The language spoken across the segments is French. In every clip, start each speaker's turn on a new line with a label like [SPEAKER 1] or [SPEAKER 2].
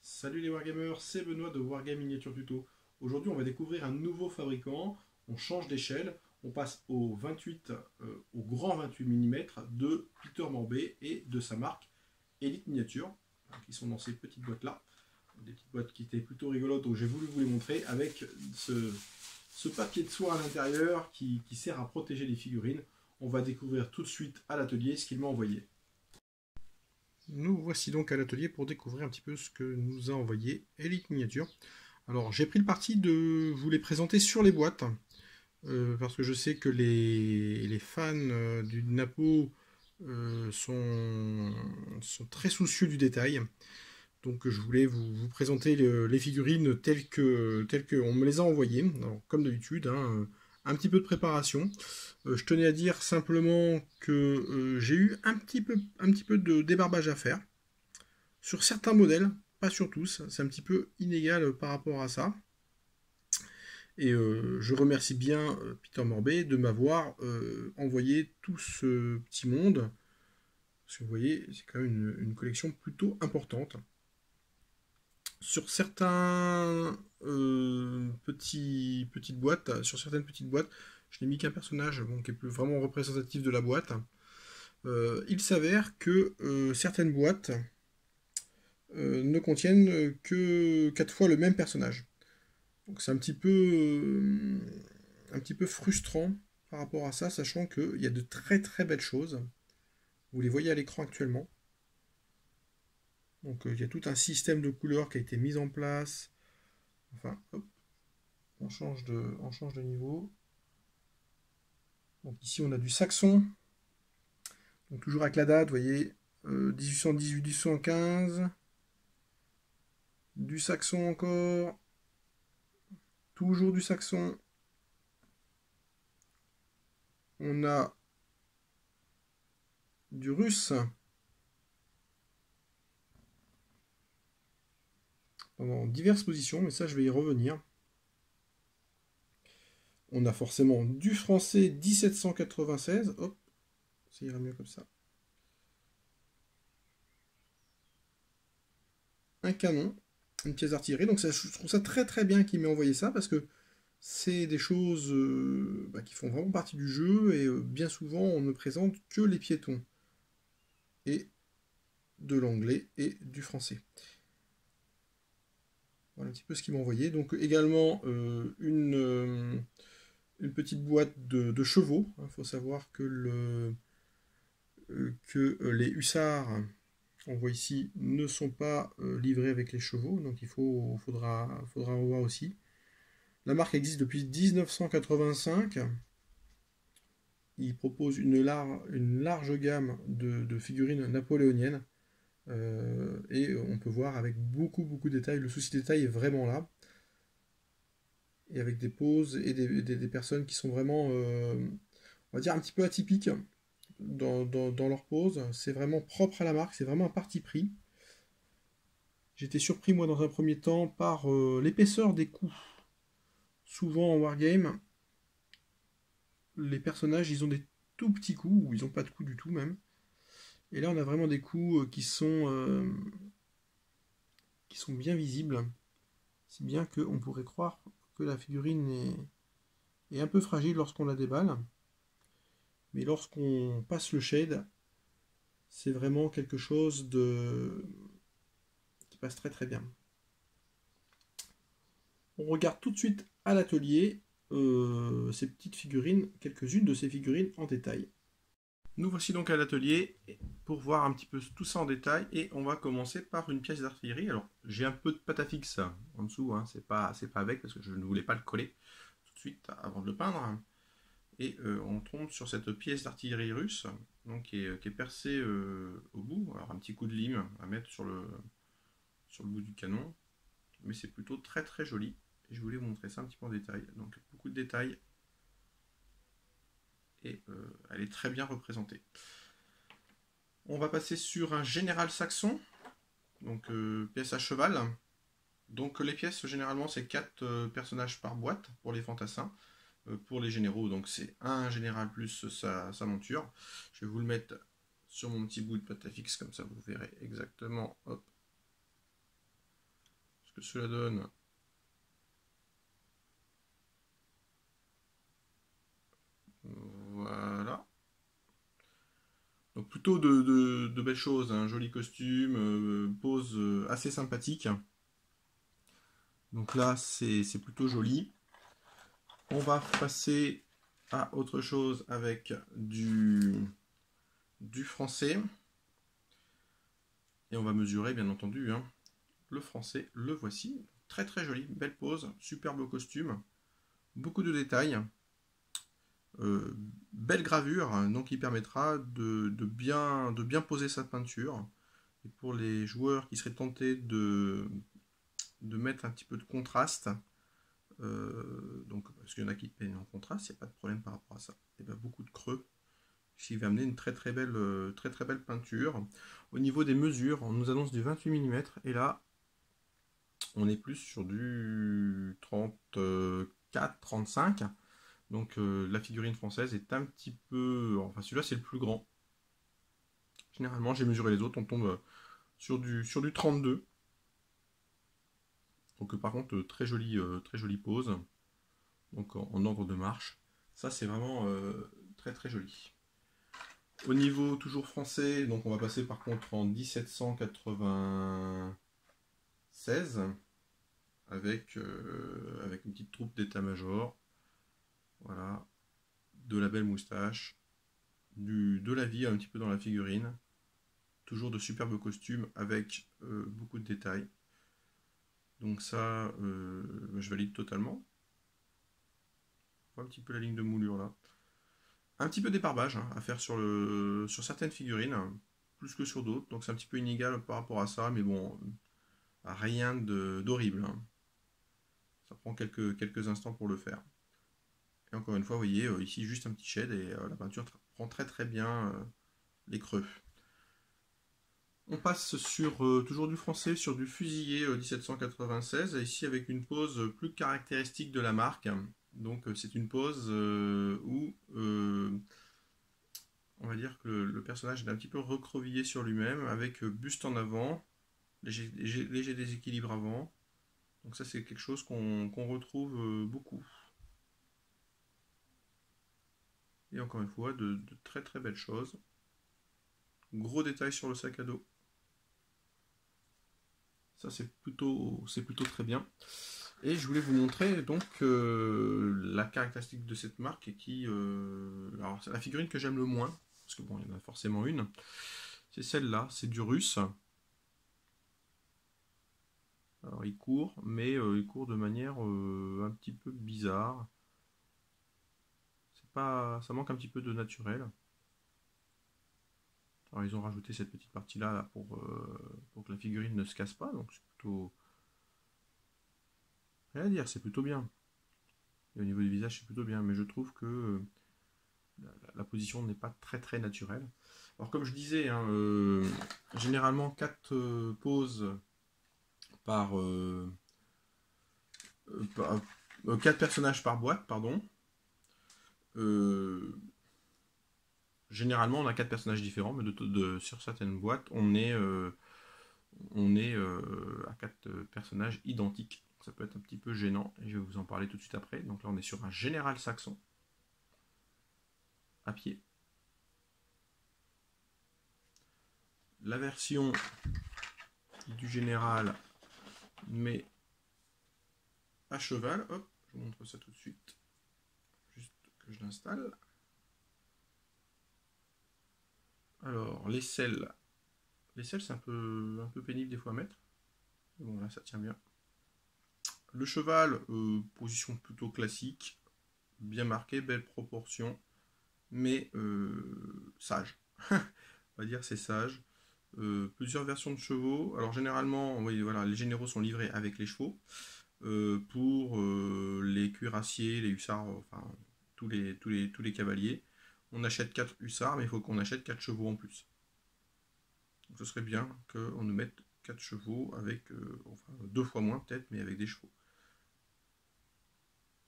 [SPEAKER 1] Salut les Wargamers, c'est Benoît de Wargame Miniature Tuto. Aujourd'hui on va découvrir un nouveau fabricant, on change d'échelle, on passe au 28, au grand 28 mm de Peter Morbey et de sa marque Elite Miniature, qui sont dans ces petites boîtes là, des petites boîtes qui étaient plutôt rigolotes, donc j'ai voulu vous les montrer avec ce papier de soie à l'intérieur qui sert à protéger les figurines. On va découvrir tout de suite à l'atelier ce qu'il m'a envoyé. Nous voici donc à l'atelier pour découvrir un petit peu ce que nous a envoyé Elite Miniature. Alors j'ai pris le parti de vous les présenter sur les boîtes, parce que je sais que les fans du Napo sont très soucieux du détail. Donc je voulais vous présenter les figurines telles qu'on me les a envoyées. Alors, comme d'habitude, hein, un petit peu de préparation. Je tenais à dire simplement que j'ai eu un petit peu de débarbage à faire. Sur certains modèles, pas sur tous, c'est un petit peu inégal par rapport à ça. Et je remercie bien Peter Morbey de m'avoir envoyé tout ce petit monde. Parce que vous voyez, c'est quand même une collection plutôt importante. Sur certains petites boîtes, sur certaines petites boîtes, je n'ai mis qu'un personnage bon, qui est plus vraiment représentatif de la boîte. Il s'avère que certaines boîtes ne contiennent que 4 fois le même personnage. Donc c'est un petit peu frustrant par rapport à ça, sachant qu'il y a de très très belles choses. Vous les voyez à l'écran actuellement. Donc il y a tout un système de couleurs qui a été mis en place. Enfin, hop, on change de niveau. Donc ici on a du Saxon. Donc toujours avec la date, vous voyez, 1818-1815. Du Saxon encore. Toujours du Saxon. On a du Russe. Dans diverses positions, mais ça je vais y revenir. On a forcément du français 1796. Hop, ça ira mieux comme ça. Un canon, une pièce d'artillerie. Donc ça, je trouve ça très très bien qu'il m'ait envoyé ça parce que c'est des choses qui font vraiment partie du jeu et bien souvent on ne présente que les piétons et de l'anglais et du français. Voilà un petit peu ce qu'il m'a envoyé. Donc également une petite boîte de chevaux. Il faut savoir que les hussards, on voit ici, ne sont pas livrés avec les chevaux, donc faudra revoir aussi. La marque existe depuis 1985. Il propose une large gamme de figurines napoléoniennes. Et on peut voir avec beaucoup de détails. Le souci de détail est vraiment là. Et avec des poses et des personnes qui sont vraiment, on va dire, un petit peu atypiques dans leur pose. C'est vraiment propre à la marque, c'est vraiment un parti pris. J'étais surpris, moi, dans un premier temps, par l'épaisseur des coups. Souvent en wargame, les personnages, ils ont des tout petits coups, ou ils n'ont pas de coups du tout même. Et là, on a vraiment des coups qui sont bien visibles. Si bien qu'on pourrait croire que la figurine est un peu fragile lorsqu'on la déballe. Mais lorsqu'on passe le shade, c'est vraiment quelque chose qui passe très très bien. On regarde tout de suite à l'atelier ces petites figurines, quelques-unes de ces figurines en détail. Nous voici donc à l'atelier pour voir un petit peu tout ça en détail et on va commencer par une pièce d'artillerie. Alors j'ai un peu de pâte à fixe en dessous, hein, c'est pas avec parce que je ne voulais pas le coller tout de suite avant de le peindre. Et on tombe sur cette pièce d'artillerie russe donc, qui est percée au bout. Alors un petit coup de lime à mettre sur le bout du canon, mais c'est plutôt très très joli. Et je voulais vous montrer ça un petit peu en détail. Donc beaucoup de détails et elle est très bien représentée. On va passer sur un général saxon, donc pièce à cheval. Donc les pièces généralement c'est 4 personnages par boîte pour les fantassins. Pour les généraux, donc c'est un général plus sa monture. Je vais vous le mettre sur mon petit bout de pâte à fixe, comme ça vous verrez exactement. Hop. que cela donne. Voilà. Donc plutôt de belles choses, un joli costume, pose assez sympathique. Donc là, c'est plutôt joli. On va passer à autre chose avec du français. Et on va mesurer, bien entendu, hein, le français. Le voici. Très très joli, belle pose, superbe costume, beaucoup de détails. Euh, Belle gravure, hein, donc qui permettra de bien poser sa peinture. Et pour les joueurs qui seraient tentés de mettre un petit peu de contraste, donc, parce qu'il y en a qui peignent en contraste, il n'y a pas de problème par rapport à ça. Et bien, beaucoup de creux, ce qui va amener une très très belle peinture. Au niveau des mesures, on nous annonce du 28 mm, et là, on est plus sur du 34-35. Donc la figurine française est un petit peu... Enfin celui-là c'est le plus grand. Généralement j'ai mesuré les autres, on tombe sur du 32. Donc par contre très jolie pose. Donc en ordre de marche. Ça c'est vraiment très très joli. Au niveau toujours français, donc on va passer par contre en 1796 avec une petite troupe d'état-major. Voilà, de la belle moustache, de la vie un petit peu dans la figurine, toujours de superbes costumes avec beaucoup de détails. Donc ça, je valide totalement. On voit un petit peu la ligne de moulure là. Un petit peu d'éparbage hein, à faire sur certaines figurines, plus que sur d'autres, donc c'est un petit peu inégal par rapport à ça, mais bon, rien d'horrible. Hein. Ça prend quelques instants pour le faire. Et encore une fois, vous voyez, ici juste un petit shade et la peinture prend très très bien les creux. On passe sur toujours du français, sur du fusillé 1796, ici avec une pose plus caractéristique de la marque. Donc c'est une pose où on va dire que le personnage est un petit peu recroquevillé sur lui-même, avec buste en avant, léger déséquilibre avant. Donc ça c'est quelque chose qu'on retrouve beaucoup. Et encore une fois, de très très belles choses. Gros détail sur le sac à dos. Ça c'est plutôt très bien. Et je voulais vous montrer donc la caractéristique de cette marque qui... alors c'est la figurine que j'aime le moins, parce que bon, il y en a forcément une. C'est celle-là, c'est du russe. Alors il court, mais il court de manière un petit peu bizarre. C'est pas, ça manque un petit peu de naturel. Alors ils ont rajouté cette petite partie-là là, pour que la figurine ne se casse pas, donc c'est plutôt... Rien à dire, c'est plutôt bien. Et au niveau du visage, c'est plutôt bien, mais je trouve que la position n'est pas très très naturelle. Alors comme je disais, hein, généralement 4 poses par, 4 personnages par boîte, pardon. Généralement on a 4 personnages différents, mais sur certaines boîtes on est à 4 personnages identiques. Ça peut être un petit peu gênant, et je vais vous en parler tout de suite après. Donc là on est sur un général saxon, à pied. La version du général, mais à cheval. Hop, je vous montre ça tout de suite. Juste que je l'installe. Alors, les selles. Les selles, c'est un peu pénible des fois à mettre. Mais bon, là, ça tient bien. Le cheval, position plutôt classique. Bien marqué, belle proportion. Mais sage. On va dire c'est sage. Plusieurs versions de chevaux. Alors généralement, oui, voilà, les généraux sont livrés avec les chevaux. Pour les cuirassiers, les hussards, enfin tous les cavaliers, on achète 4 hussards, mais il faut qu'on achète 4 chevaux en plus. Donc ce serait bien qu'on nous mette 4 chevaux avec, enfin 2 fois moins peut-être, mais avec des chevaux.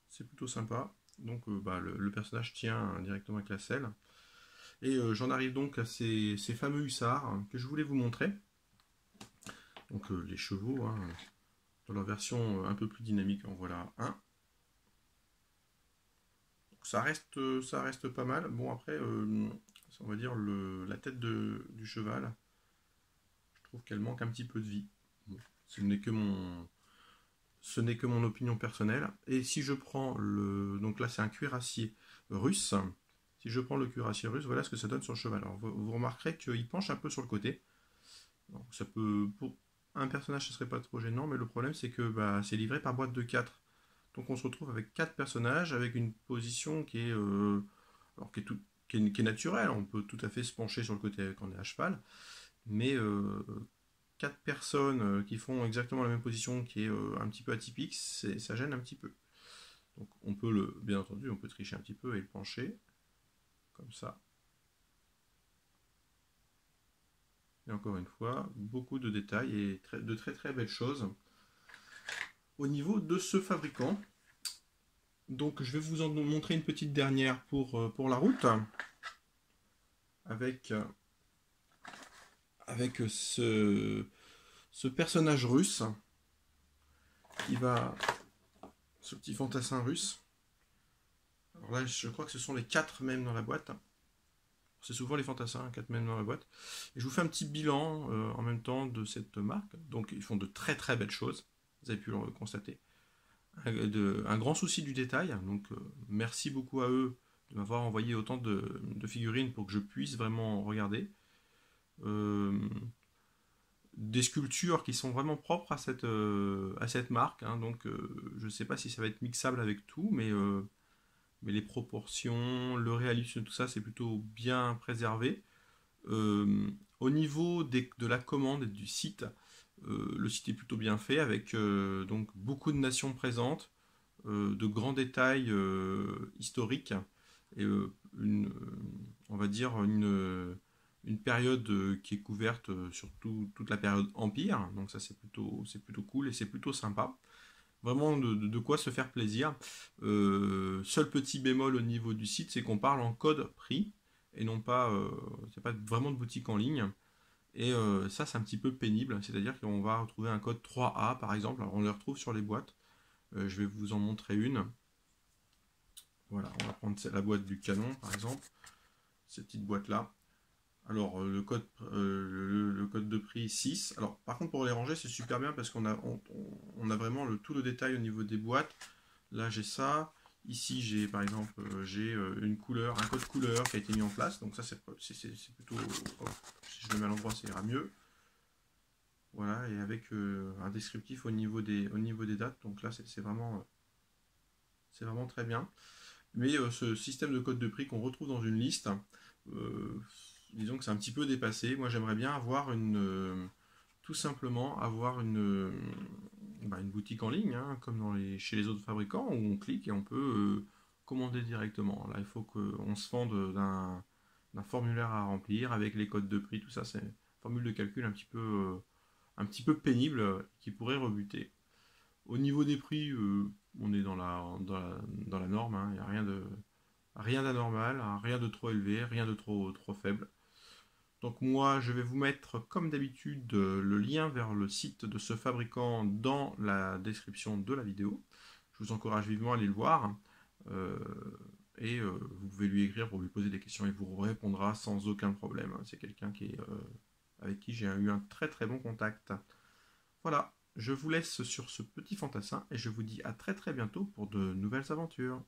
[SPEAKER 1] C'est plutôt sympa. Donc le personnage tient directement avec la selle. Et j'en arrive donc à ces fameux hussards que je voulais vous montrer. Donc les chevaux, hein, Dans leur version un peu plus dynamique, en voilà un. Donc ça reste pas mal. Bon, après, on va dire la tête du cheval, je trouve qu'elle manque un petit peu de vie. Bon, ce n'est que mon opinion personnelle. Et si je prends le... Donc là, c'est un cuirassier russe. Si je prends le cuirassier russe, voilà ce que ça donne sur le cheval. Alors, vous remarquerez qu'il penche un peu sur le côté. Donc, ça peut... Pour un personnage, ce serait pas trop gênant, mais le problème, c'est que bah, c'est livré par boîte de 4. Donc, on se retrouve avec 4 personnages, avec une position qui est... alors, qui est naturelle. On peut tout à fait se pencher sur le côté quand on est à cheval. Mais 4 personnes qui font exactement la même position qui est un petit peu atypique, ça gêne un petit peu. Donc on peut bien entendu, on peut tricher un petit peu et le pencher, comme ça. Et encore une fois, beaucoup de détails et de très très belles choses. Au niveau de ce fabricant, donc je vais vous en montrer une petite dernière pour la route, avec ce personnage russe qui va... Ce petit fantassin russe. Alors là, je crois que ce sont les 4 mêmes dans la boîte. C'est souvent les fantassins, 4 mêmes dans la boîte. Et je vous fais un petit bilan en même temps de cette marque. Donc ils font de très très belles choses. Vous avez pu le constater. Un grand souci du détail. Donc merci beaucoup à eux de m'avoir envoyé autant de figurines pour que je puisse vraiment regarder. Des sculptures qui sont vraiment propres à cette marque. Hein. Donc je ne sais pas si ça va être mixable avec tout, mais les proportions, le réalisme, tout ça, c'est plutôt bien préservé. Au niveau de la commande et du site, le site est plutôt bien fait avec donc beaucoup de nations présentes, de grands détails historiques et on va dire une période qui est couverte sur toute la période Empire. Donc ça c'est plutôt cool et c'est plutôt sympa. Vraiment de quoi se faire plaisir. Seul petit bémol au niveau du site, c'est qu'on parle en code prix et non pas, c'est pas vraiment de boutique en ligne. Et ça, c'est un petit peu pénible. C'est-à-dire qu'on va retrouver un code 3A par exemple. Alors on le retrouve sur les boîtes. Je vais vous en montrer une. Voilà, on va prendre la boîte du canon par exemple. Cette petite boîte là. Alors le code de prix 6. Alors par contre pour les ranger c'est super bien parce qu'on a vraiment tout le détail au niveau des boîtes. Là j'ai ça. Ici j'ai par exemple j'ai une couleur, un code couleur qui a été mis en place. Donc ça c'est plutôt... Oh, si je le mets à l'endroit ça ira mieux. Voilà, et avec un descriptif au niveau des dates. Donc là c'est vraiment très bien. Mais ce système de code de prix qu'on retrouve dans une liste, disons que c'est un petit peu dépassé. Moi, j'aimerais bien avoir tout simplement avoir une boutique en ligne, hein, comme chez les autres fabricants, où on clique et on peut commander directement. Là, il faut qu'on se fende d'un formulaire à remplir avec les codes de prix, tout ça. C'est une formule de calcul un petit peu pénible qui pourrait rebuter. Au niveau des prix, on est dans la norme, hein. Il n'y a rien d'anormal, hein, rien de trop élevé, rien de trop faible. Donc moi, je vais vous mettre, comme d'habitude, le lien vers le site de ce fabricant dans la description de la vidéo. Je vous encourage vivement à aller le voir. Et vous pouvez lui écrire pour lui poser des questions. Il vous répondra sans aucun problème. C'est quelqu'un avec qui j'ai eu un très très bon contact. Voilà, je vous laisse sur ce petit fantassin et je vous dis à très très bientôt pour de nouvelles aventures.